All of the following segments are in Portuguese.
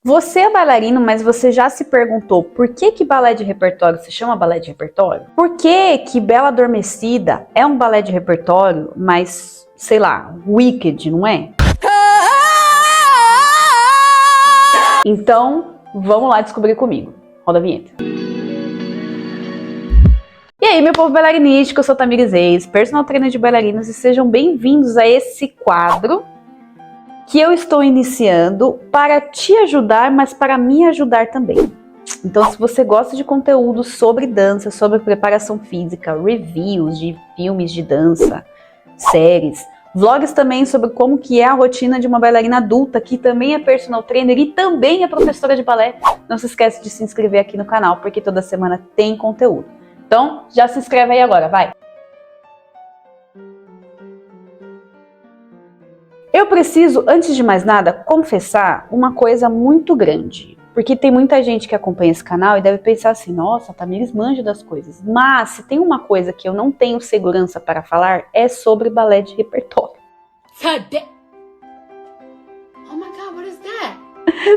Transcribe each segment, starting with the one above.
Você é bailarino, mas você já se perguntou por que balé de repertório se chama balé de repertório? Por que Bela Adormecida é um balé de repertório, mas, sei lá, Wicked, não é? Então, vamos lá descobrir comigo. Roda a vinheta. E aí, meu povo bailarinístico, eu sou Tamires Reis, personal trainer de bailarinos, e sejam bem-vindos a esse quadro que eu estou iniciando para te ajudar, mas para me ajudar também. Então, se você gosta de conteúdo sobre dança, sobre preparação física, reviews de filmes de dança, séries, vlogs também sobre como que é a rotina de uma bailarina adulta, que também é personal trainer e também é professora de balé, não se esquece de se inscrever aqui no canal, porque toda semana tem conteúdo. Então, já se inscreve aí agora, vai! Eu preciso, antes de mais nada, confessar uma coisa muito grande. Porque tem muita gente que acompanha esse canal e deve pensar assim, nossa, a Tamires manja das coisas. Mas se tem uma coisa que eu não tenho segurança para falar, é sobre balé de repertório. Oh my God, what is that?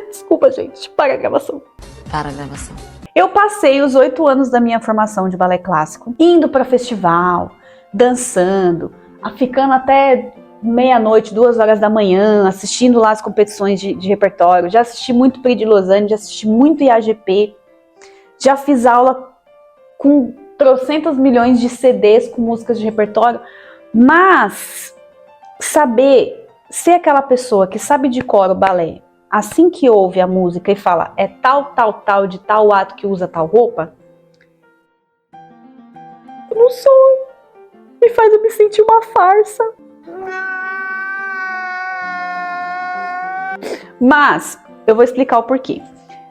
Desculpa, gente, para a gravação. Para a gravação. Eu passei os 8 anos da minha formação de balé clássico, indo para festival, dançando, ficando até meia-noite, 2 horas da manhã, assistindo lá as competições de repertório. Já assisti muito Prix de Lausanne, já assisti muito IAGP, já fiz aula com trocentos milhões de CDs com músicas de repertório, mas saber ser aquela pessoa que sabe de cor o balé, assim que ouve a música e fala é tal, tal, tal, de tal ato que usa tal roupa, eu não sou, me faz eu me sentir uma farsa. Mas eu vou explicar o porquê.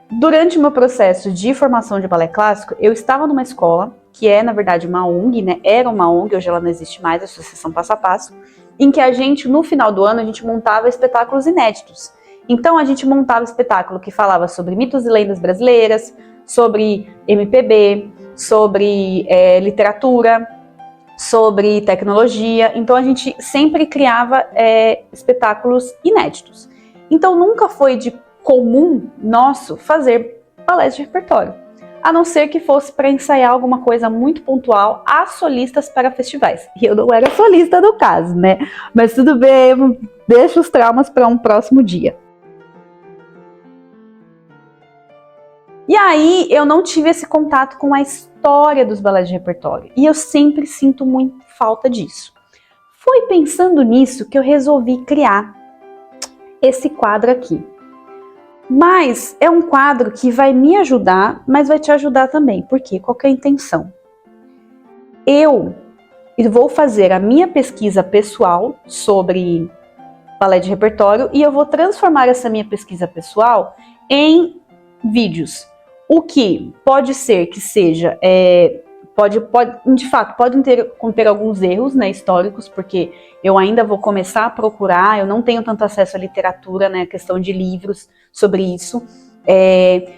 Durante o meu processo de formação de balé clássico, eu estava numa escola, que é na verdade uma ONG, né? Era uma ONG, hoje ela não existe mais, a Associação Passo a Passo, em que a gente, no final do ano, a gente montava espetáculos inéditos. Então a gente montava espetáculo que falava sobre mitos e lendas brasileiras, sobre MPB, sobre literatura, sobre tecnologia. Então a gente sempre criava espetáculos inéditos. Então nunca foi de comum nosso fazer balés de repertório, a não ser que fosse para ensaiar alguma coisa muito pontual a solistas para festivais. E eu não era solista no caso, né? Mas tudo bem, deixa os traumas para um próximo dia. E aí eu não tive esse contato com a história dos balés de repertório. E eu sempre sinto muito falta disso. Foi pensando nisso que eu resolvi criar esse quadro aqui. Mas é um quadro que vai me ajudar, mas vai te ajudar também. Por quê? Qual que é a intenção? Eu vou fazer a minha pesquisa pessoal sobre balé de repertório e eu vou transformar essa minha pesquisa pessoal em vídeos. O que pode ser que seja, de fato, podem conter alguns erros, né, históricos, porque eu ainda vou começar a procurar, eu não tenho tanto acesso à literatura, né, questão de livros sobre isso.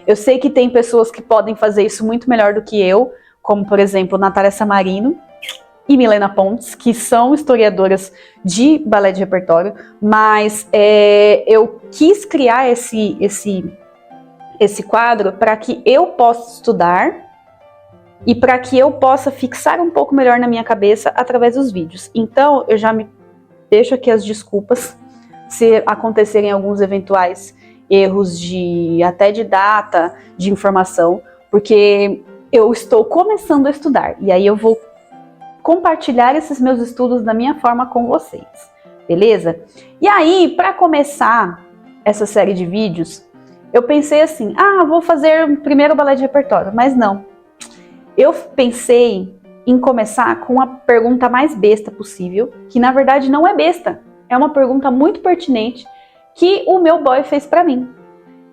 Eu sei que tem pessoas que podem fazer isso muito melhor do que eu, como, por exemplo, Natália Samarino e Milena Pontes, que são historiadoras de balé de repertório, mas eu quis criar esse quadro para que eu possa estudar e para que eu possa fixar um pouco melhor na minha cabeça através dos vídeos. Então, eu já me deixo aqui as desculpas se acontecerem alguns eventuais erros até de data, de informação, porque eu estou começando a estudar e aí eu vou compartilhar esses meus estudos da minha forma com vocês, beleza? E aí, para começar essa série de vídeos, eu pensei assim, vou fazer primeiro balé de repertório, mas não. Eu pensei em começar com a pergunta mais besta possível, que na verdade não é besta, é uma pergunta muito pertinente que o meu boy fez pra mim.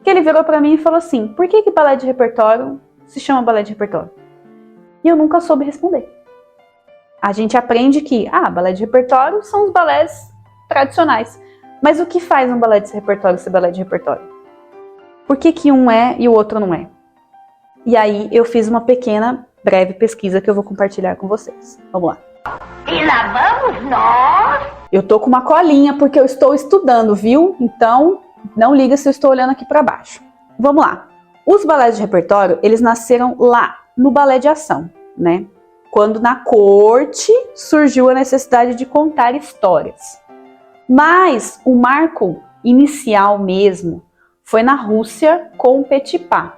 Que ele virou pra mim e falou assim, por que balé de repertório se chama balé de repertório? E eu nunca soube responder. A gente aprende que, balé de repertório são os balés tradicionais. Mas o que faz um balé de repertório ser balé de repertório? Por que um é e o outro não é? E aí eu fiz uma pequena, breve pesquisa que eu vou compartilhar com vocês. Vamos lá. E lá vamos nós! Eu tô com uma colinha porque eu estou estudando, viu? Então, não liga se eu estou olhando aqui para baixo. vamos lá. Os balés de repertório, eles nasceram lá no balé de ação, né? Quando na corte surgiu a necessidade de contar histórias. Mas o marco inicial mesmo foi na Rússia com o Petipa,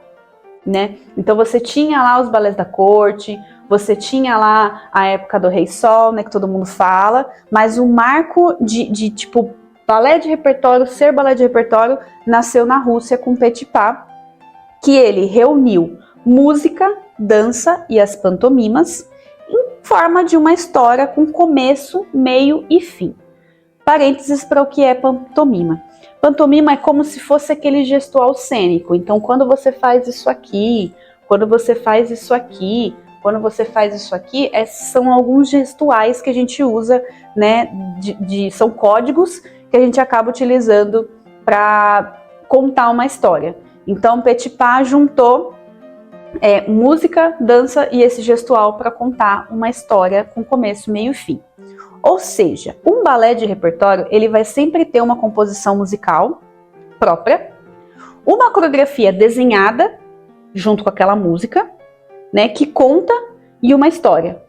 né? Então você tinha lá os balés da corte, você tinha lá a época do Rei Sol, né, que todo mundo fala, mas o marco de tipo balé de repertório, ser balé de repertório, nasceu na Rússia com o Petipa, que ele reuniu música, dança e as pantomimas em forma de uma história com começo, meio e fim. Parênteses para o que é pantomima. Pantomima é como se fosse aquele gestual cênico. Então, quando você faz isso aqui, quando você faz isso aqui, quando você faz isso aqui, são alguns gestuais que a gente usa, né? São códigos que a gente acaba utilizando para contar uma história. Então, Petipa juntou música, dança e esse gestual para contar uma história com começo, meio e fim. Ou seja, um balé de repertório, ele vai sempre ter uma composição musical própria, uma coreografia desenhada junto com aquela música, né, que conta, e uma história.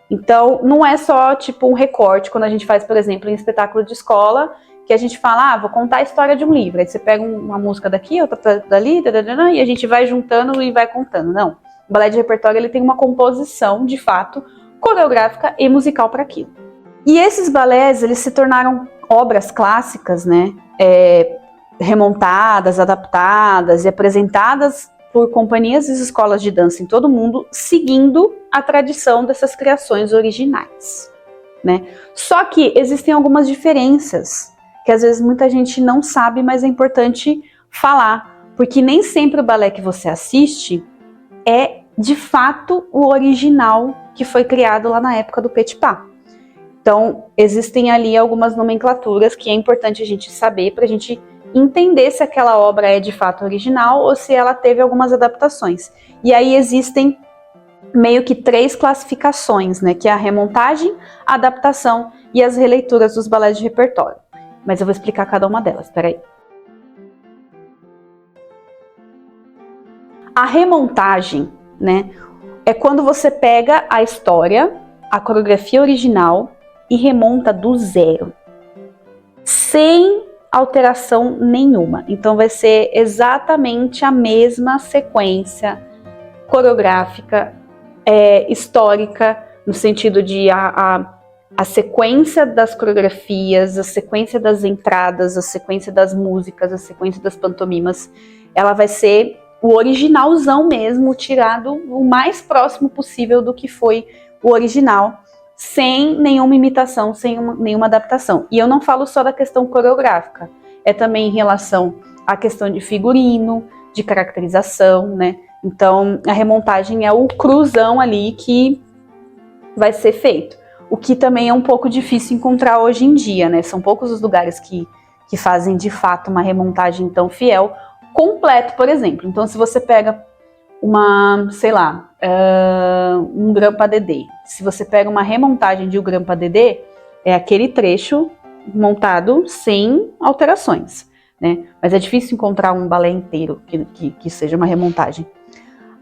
Então, não é só tipo um recorte, quando a gente faz, por exemplo, em espetáculo de escola, que a gente fala, vou contar a história de um livro. Aí você pega uma música daqui, outra dali, e a gente vai juntando e vai contando. Não, o balé de repertório ele tem uma composição, de fato, coreográfica e musical para aquilo. E esses balés, eles se tornaram obras clássicas, né, remontadas, adaptadas e apresentadas por companhias e escolas de dança em todo o mundo, seguindo a tradição dessas criações originais, né? Só que existem algumas diferenças, que às vezes muita gente não sabe, mas é importante falar, porque nem sempre o balé que você assiste é, de fato, o original que foi criado lá na época do Petipa. Então, existem ali algumas nomenclaturas que é importante a gente saber para a gente entender se aquela obra é de fato original ou se ela teve algumas adaptações. E aí existem meio que 3 classificações, né? Que é a remontagem, a adaptação e as releituras dos balés de repertório. Mas eu vou explicar cada uma delas, peraí. A remontagem, né? É quando você pega a história, a coreografia original e remonta do zero, sem alteração nenhuma. Então vai ser exatamente a mesma sequência coreográfica, histórica, no sentido de a sequência das coreografias, a sequência das entradas, a sequência das músicas, a sequência das pantomimas, ela vai ser o originalzão mesmo, tirado o mais próximo possível do que foi o original, sem nenhuma imitação, sem nenhuma adaptação. E eu não falo só da questão coreográfica, é também em relação à questão de figurino, de caracterização, né? Então, a remontagem é o cruzão ali que vai ser feito. O que também é um pouco difícil encontrar hoje em dia, né? São poucos os lugares que fazem de fato uma remontagem tão fiel, completo, por exemplo. Então, se você pega um Grampa-Dedê. Se você pega uma remontagem de um Grampa-Dedê, é aquele trecho montado sem alterações, né? Mas é difícil encontrar um balé inteiro que seja uma remontagem.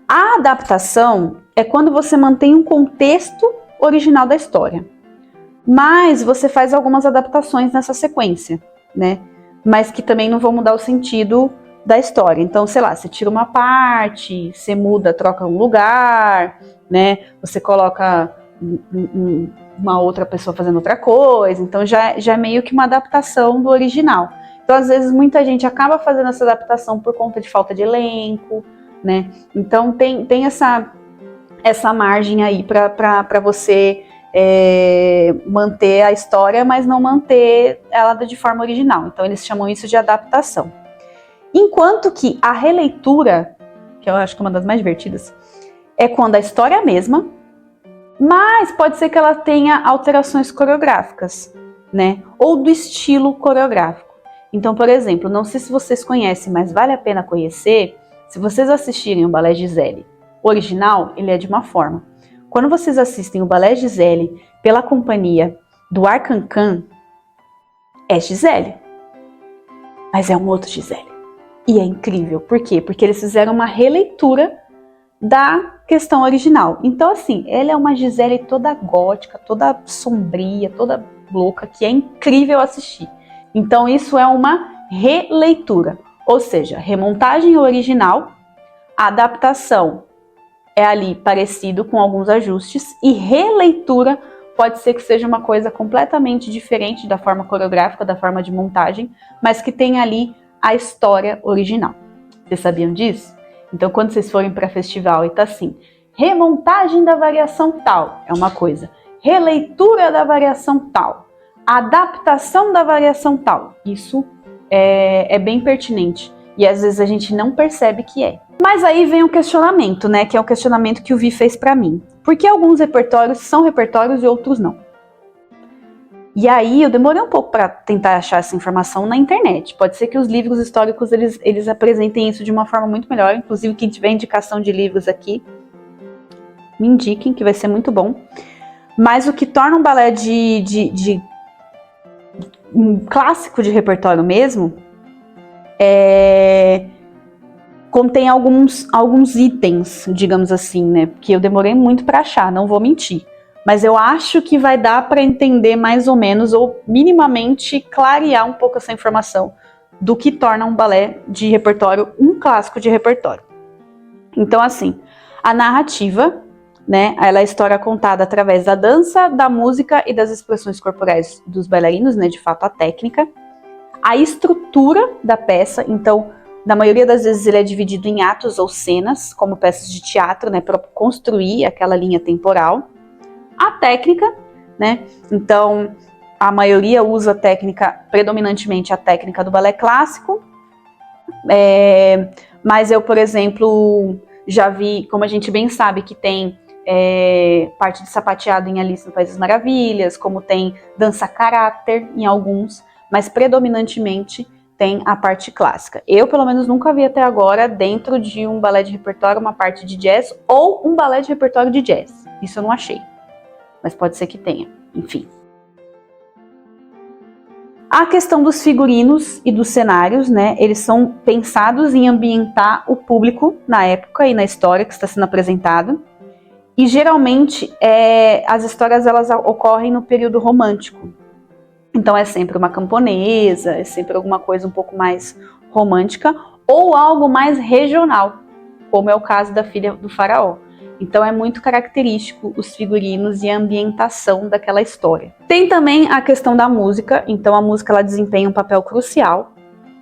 A adaptação é quando você mantém um contexto original da história, mas você faz algumas adaptações nessa sequência, né? Mas que também não vão mudar o sentido da história. Então, sei lá, você tira uma parte, você muda, troca um lugar, né? Você coloca uma outra pessoa fazendo outra coisa. Então, já é meio que uma adaptação do original. Então, às vezes, muita gente acaba fazendo essa adaptação por conta de falta de elenco, né? Então, tem essa margem aí para você manter a história, mas não manter ela de forma original. Então, eles chamam isso de adaptação. Enquanto que a releitura, que eu acho que é uma das mais divertidas, é quando a história é a mesma, mas pode ser que ela tenha alterações coreográficas, né? Ou do estilo coreográfico. Então, por exemplo, não sei se vocês conhecem, mas vale a pena conhecer, se vocês assistirem o Ballet Giselle. O original, ele é de uma forma. Quando vocês assistem o Ballet Giselle pela companhia do Arcancan, é Giselle, mas é um outro Giselle. E é incrível. Por quê? Porque eles fizeram uma releitura da questão original. Então, assim, ela é uma Gisele toda gótica, toda sombria, toda louca, que é incrível assistir. Então, isso é uma releitura. Ou seja, remontagem original, a adaptação é ali parecido com alguns ajustes, e releitura pode ser que seja uma coisa completamente diferente da forma coreográfica, da forma de montagem, mas que tem ali a história original. Vocês sabiam disso? Então, quando vocês forem para festival e tá assim, remontagem da variação tal, é uma coisa. Releitura da variação tal. Adaptação da variação tal. Isso é bem pertinente. E às vezes a gente não percebe que é. Mas aí vem um questionamento, né? Que é um questionamento que o Vi fez para mim. Por que alguns repertórios são repertórios e outros não? E aí eu demorei um pouco para tentar achar essa informação na internet. Pode ser que os livros históricos eles apresentem isso de uma forma muito melhor. Inclusive, quem tiver indicação de livros aqui, me indiquem, que vai ser muito bom. Mas o que torna um balé um clássico de repertório mesmo contém alguns itens, digamos assim, né? Que eu demorei muito para achar, não vou mentir. Mas eu acho que vai dar para entender mais ou menos, ou minimamente clarear um pouco essa informação do que torna um balé de repertório um clássico de repertório. Então, assim, a narrativa, né? Ela é a história contada através da dança, da música e das expressões corporais dos bailarinos, né? De fato, a técnica. A estrutura da peça, então, na maioria das vezes ele é dividido em atos ou cenas, como peças de teatro, né? Para construir aquela linha temporal. A técnica, né? Então, a maioria usa predominantemente a técnica do balé clássico. Mas eu, por exemplo, já vi, como a gente bem sabe, que tem parte de sapateado em Alice no País das Maravilhas, como tem dança caráter em alguns, mas predominantemente tem a parte clássica. Eu, pelo menos, nunca vi até agora, dentro de um balé de repertório, uma parte de jazz ou um balé de repertório de jazz. Isso eu não achei. Mas pode ser que tenha, enfim. A questão dos figurinos e dos cenários, né? Eles são pensados em ambientar o público na época e na história que está sendo apresentada. E geralmente as histórias elas ocorrem no período romântico. Então é sempre uma camponesa, é sempre alguma coisa um pouco mais romântica ou algo mais regional, como é o caso da Filha do Faraó. Então é muito característico os figurinos e a ambientação daquela história. Tem também a questão da música, então a música ela desempenha um papel crucial,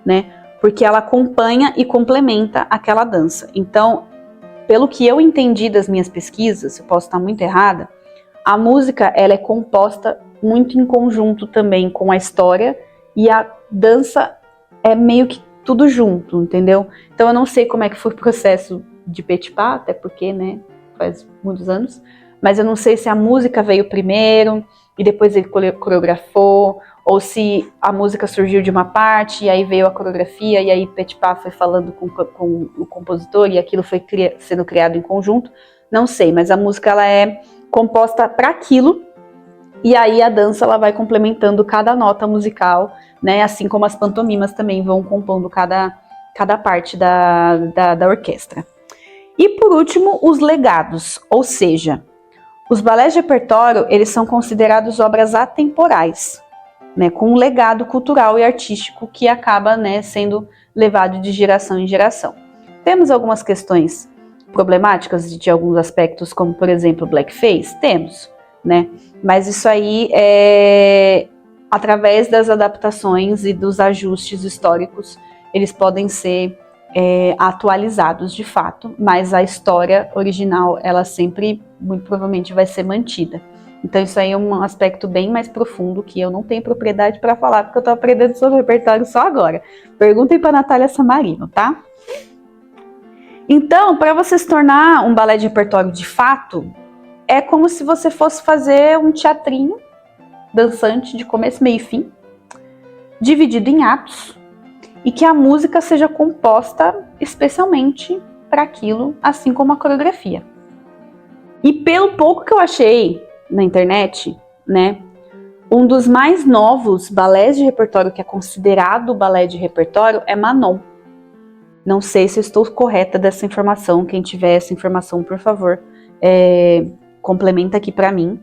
né? Porque ela acompanha e complementa aquela dança. Então, pelo que eu entendi das minhas pesquisas, eu posso estar muito errada, a música ela é composta muito em conjunto também com a história e a dança é meio que tudo junto, entendeu? Então eu não sei como é que foi o processo de Petipa, até porque, né, faz muitos anos, mas eu não sei se a música veio primeiro e depois ele coreografou, ou se a música surgiu de uma parte e aí veio a coreografia e aí Petipa foi falando com o compositor e aquilo foi sendo criado em conjunto, não sei, mas a música ela é composta para aquilo e aí a dança ela vai complementando cada nota musical, né, assim como as pantomimas também vão compondo cada parte da orquestra. E por último, os legados, ou seja, os balés de repertório, eles são considerados obras atemporais, né, com um legado cultural e artístico que acaba, né, sendo levado de geração em geração. Temos algumas questões problemáticas de alguns aspectos, como por exemplo blackface? Temos, né, mas isso aí através das adaptações e dos ajustes históricos, eles podem ser atualizados de fato, mas a história original, ela sempre, muito provavelmente, vai ser mantida. Então isso aí é um aspecto bem mais profundo que eu não tenho propriedade para falar, porque eu estou aprendendo sobre repertório só agora. Perguntem para Natália Samarino, tá? Então, para você se tornar um balé de repertório de fato, é como se você fosse fazer um teatrinho dançante de começo, meio e fim, dividido em atos, e que a música seja composta especialmente para aquilo, assim como a coreografia. E pelo pouco que eu achei na internet, né, um dos mais novos balés de repertório que é considerado balé de repertório é Manon. Não sei se eu estou correta dessa informação. Quem tiver essa informação, por favor, complementa aqui para mim.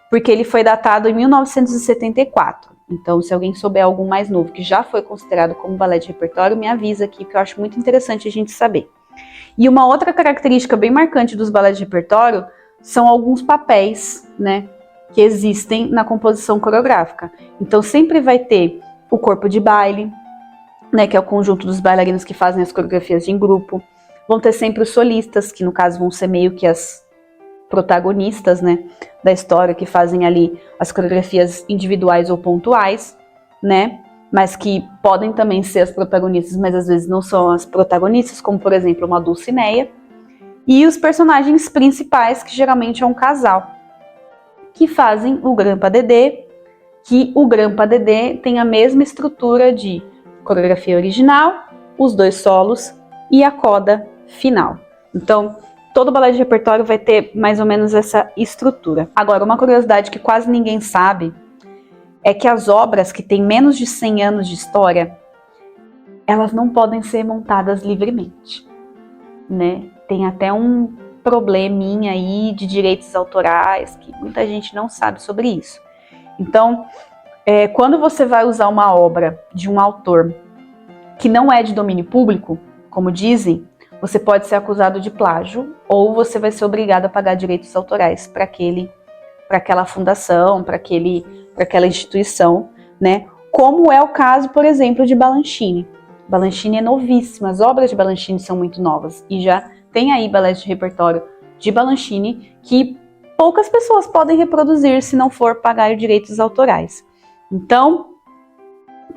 Porque ele foi datado em 1974. Então, se alguém souber algum mais novo que já foi considerado como balé de repertório, me avisa aqui, que eu acho muito interessante a gente saber. E uma outra característica bem marcante dos balés de repertório são alguns papéis, né, que existem na composição coreográfica. Então, sempre vai ter o corpo de baile, né, que é o conjunto dos bailarinos que fazem as coreografias em grupo. Vão ter sempre os solistas, que no caso vão ser meio que as protagonistas, né, da história, que fazem ali as coreografias individuais ou pontuais, né, mas que podem também ser as protagonistas, mas às vezes não são as protagonistas, como por exemplo uma Dulcinea. E os personagens principais, que geralmente é um casal, que fazem o Grand Pas de Deux, que o Grand Pas de Deux tem a mesma estrutura de coreografia original, os dois solos e a coda final. Então, todo balé de repertório vai ter mais ou menos essa estrutura. Agora, uma curiosidade que quase ninguém sabe é que as obras que têm menos de 100 anos de história, elas não podem ser montadas livremente, né? Tem até um probleminha aí de direitos autorais, que muita gente não sabe sobre isso. Então, quando você vai usar uma obra de um autor que não é de domínio público, como dizem, você pode ser acusado de plágio ou você vai ser obrigado a pagar direitos autorais para aquela fundação, para aquela instituição, né? Como é o caso, por exemplo, de Balanchine. Balanchine é novíssima, as obras de Balanchine são muito novas e já tem aí balés de repertório de Balanchine que poucas pessoas podem reproduzir se não for pagar direitos autorais. Então,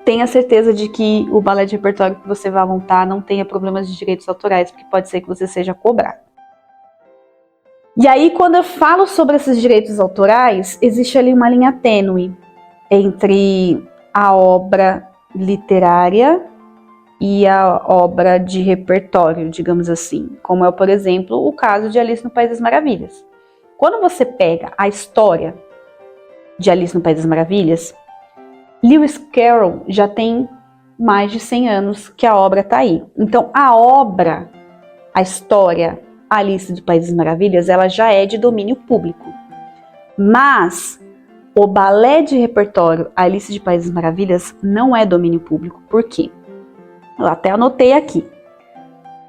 tenha certeza de que o balé de repertório que você vai montar não tenha problemas de direitos autorais, porque pode ser que você seja cobrado. E aí, quando eu falo sobre esses direitos autorais, existe ali uma linha tênue entre a obra literária e a obra de repertório, digamos assim, como é, por exemplo, o caso de Alice no País das Maravilhas. Quando você pega a história de Alice no País das Maravilhas, Lewis Carroll já tem mais de 100 anos que a obra está aí. Então, a história Alice do País das Maravilhas, ela já é de domínio público. Mas o balé de repertório Alice de País das Maravilhas não é domínio público. Por quê? Eu até anotei aqui.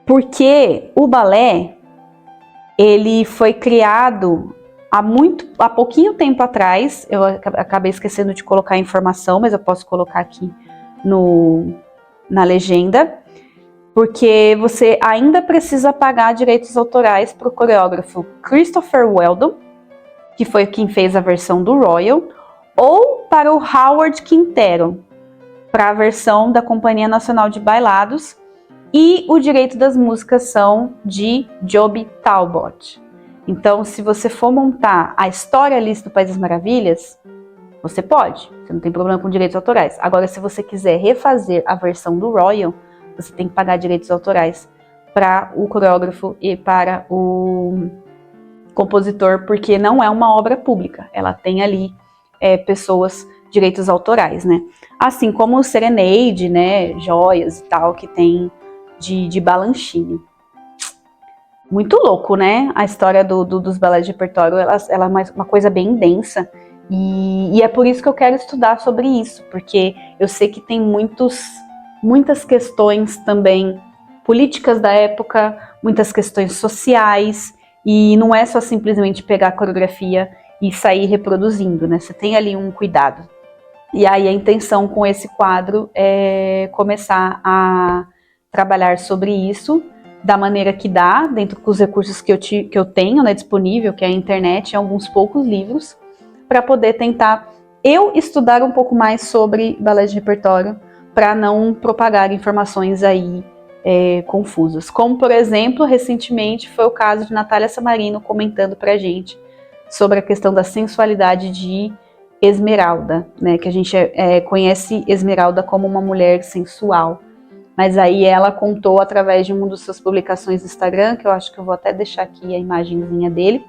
Porque o balé, ele foi criado há pouquinho tempo atrás. Eu acabei esquecendo de colocar a informação, mas eu posso colocar aqui na legenda, porque você ainda precisa pagar direitos autorais para o coreógrafo Christopher Weldon, que foi quem fez a versão do Royal, ou para o Howard Quintero, para a versão da Companhia Nacional de Bailados, e o direito das músicas são de Joby Talbot. Então, se você for montar a história Alice do País das Maravilhas, você pode, você não tem problema com direitos autorais. Agora, se você quiser refazer a versão do Royal, você tem que pagar direitos autorais para o coreógrafo e para o compositor, porque não é uma obra pública, ela tem ali pessoas, direitos autorais, né? Assim como o Serenade, né, joias e tal, que tem de Balanchine. Muito louco, né? A história dos balés de repertório, ela é uma coisa bem densa. E é por isso que eu quero estudar sobre isso, porque eu sei que tem muitas questões também políticas da época, muitas questões sociais, e não é só simplesmente pegar a coreografia e sair reproduzindo, né? Você tem ali um cuidado. E aí a intenção com esse quadro é começar a trabalhar sobre isso da maneira que dá, dentro dos recursos que eu tenho, né, disponível, que é a internet e alguns poucos livros, para poder tentar eu estudar um pouco mais sobre balé de repertório, para não propagar informações aí confusas. Como, por exemplo, recentemente foi o caso de Natália Samarino comentando pra gente sobre a questão da sensualidade de Esmeralda, né? Que a gente conhece Esmeralda como uma mulher sensual. Mas aí ela contou através de uma das suas publicações no Instagram, que eu acho que eu vou até deixar aqui a imagenzinha dele,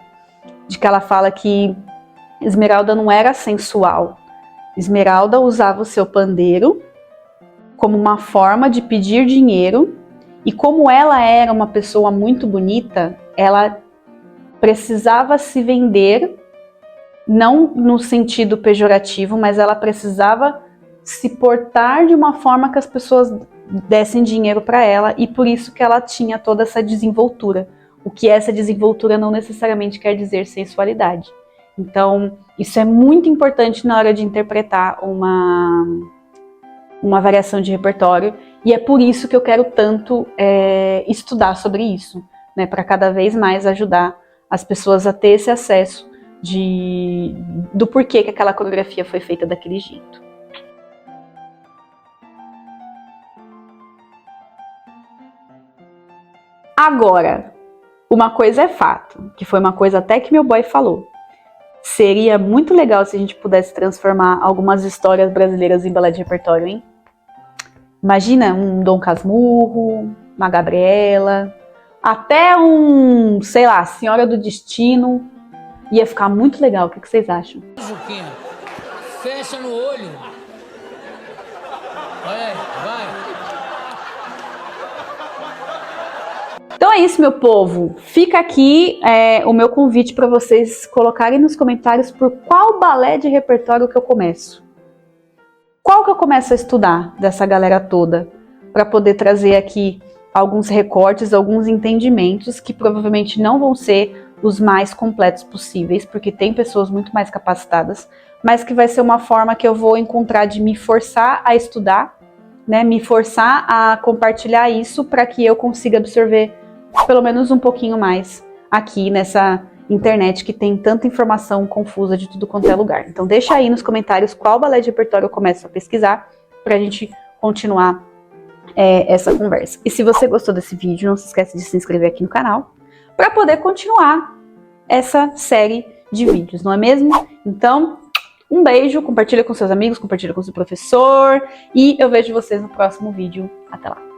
de que ela fala que Esmeralda não era sensual. Esmeralda usava o seu pandeiro como uma forma de pedir dinheiro E como ela era uma pessoa muito bonita, ela precisava se vender, não no sentido pejorativo, mas ela precisava se portar de uma forma que as pessoas dessem dinheiro para ela, e por isso que ela tinha toda essa desenvoltura. O que essa desenvoltura não necessariamente quer dizer sensualidade. Então, isso é muito importante na hora de interpretar uma variação de repertório, e é por isso que eu quero tanto estudar sobre isso, né, para cada vez mais ajudar as pessoas a ter esse acesso do porquê que aquela coreografia foi feita daquele jeito. Agora, uma coisa é fato, que foi uma coisa até que meu boy falou. Seria muito legal se a gente pudesse transformar algumas histórias brasileiras em balé de repertório, hein? Imagina um Dom Casmurro, uma Gabriela, até sei lá, Senhora do Destino. Ia ficar muito legal, o que vocês acham? Juquinha, fecha no olho. Olha aí, vai. Então é isso, meu povo. Fica aqui o meu convite para vocês colocarem nos comentários por qual balé de repertório que eu começo. Qual que eu começo a estudar dessa galera toda, para poder trazer aqui alguns recortes, alguns entendimentos que provavelmente não vão ser os mais completos possíveis, porque tem pessoas muito mais capacitadas, mas que vai ser uma forma que eu vou encontrar de me forçar a estudar, né, me forçar a compartilhar isso para que eu consiga absorver pelo menos um pouquinho mais aqui nessa internet que tem tanta informação confusa de tudo quanto é lugar. Então deixa aí nos comentários qual balé de repertório eu começo a pesquisar para a gente continuar essa conversa. E se você gostou desse vídeo, não se esquece de se inscrever aqui no canal para poder continuar essa série de vídeos, não é mesmo? Então, um beijo, compartilha com seus amigos, compartilha com seu professor e eu vejo vocês no próximo vídeo. Até lá!